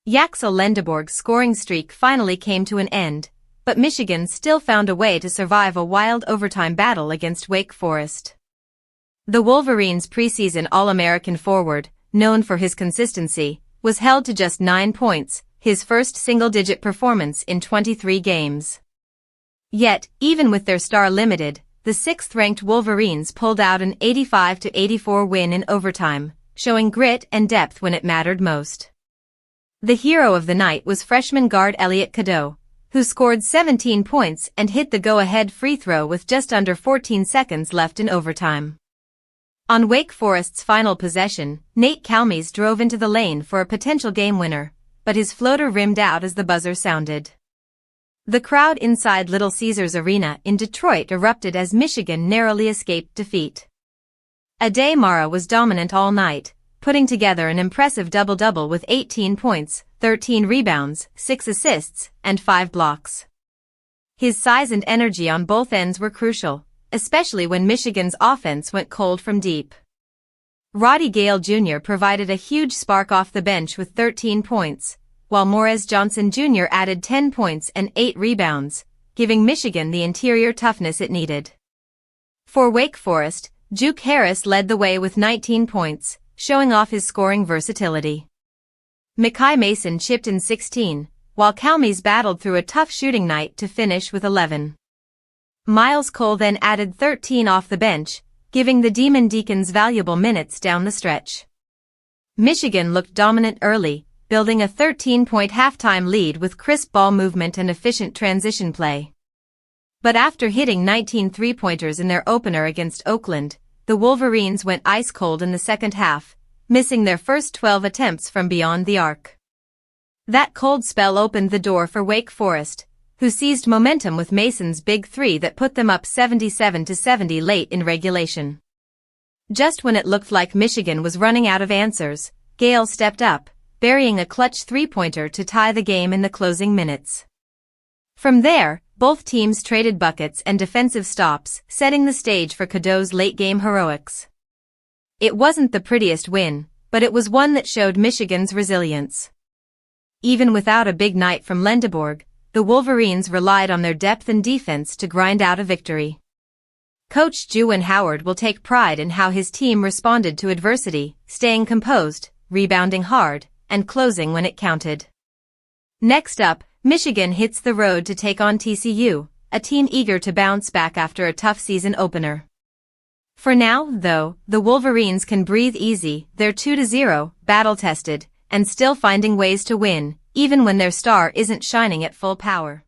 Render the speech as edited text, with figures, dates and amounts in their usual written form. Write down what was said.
Yaxel Lendeborg's scoring streak finally came to an end, but Michigan still found a way to survive a wild overtime battle against Wake Forest. The Wolverines' preseason All-American forward, known for his consistency, was held to just 9 points, his first single-digit performance in 23 games. Yet, even with their star limited, the 6th-ranked Wolverines pulled out an 85-84 win in overtime, showing grit and depth when it mattered most. The hero of the night was freshman guard Elliot Cadeau, who scored 17 points and hit the go-ahead free throw with just under 14 seconds left in overtime. On Wake Forest's final possession, Nate Calmes drove into the lane for a potential game winner, but his floater rimmed out as the buzzer sounded. The crowd inside Little Caesars Arena in Detroit erupted as Michigan narrowly escaped defeat. Aday Mara was dominant all night, putting together an impressive double-double with 18 points, 13 rebounds, 6 assists, and 5 blocks. His size and energy on both ends were crucial, especially when Michigan's offense went cold from deep. Roddy Gayle Jr. provided a huge spark off the bench with 13 points, while Morez Johnson Jr. added 10 points and 8 rebounds, giving Michigan the interior toughness it needed. For Wake Forest, Juke Harris led the way with 19 points, showing off his scoring versatility. Mekhi Mason chipped in 16, while Calmes battled through a tough shooting night to finish with 11. Miles Cole then added 13 off the bench, giving the Demon Deacons valuable minutes down the stretch. Michigan looked dominant early, building a 13-point halftime lead with crisp ball movement and efficient transition play. But after hitting 19 three-pointers in their opener against Oakland, the Wolverines went ice-cold in the second half, missing their first 12 attempts from beyond the arc. That cold spell opened the door for Wake Forest, who seized momentum with Mason's big three that put them up 77-70 late in regulation. Just when it looked like Michigan was running out of answers, Gayle stepped up, burying a clutch three-pointer to tie the game in the closing minutes. From there, both teams traded buckets and defensive stops, setting the stage for Cadeau's late-game heroics. It wasn't the prettiest win, but it was one that showed Michigan's resilience. Even without a big night from Lendeborg, the Wolverines relied on their depth and defense to grind out a victory. Coach Juwan Howard will take pride in how his team responded to adversity, staying composed, rebounding hard, and closing when it counted. Next up, Michigan hits the road to take on TCU, a team eager to bounce back after a tough season opener. For now, though, the Wolverines can breathe easy. They're 2-0, battle-tested, and still finding ways to win, even when their star isn't shining at full power.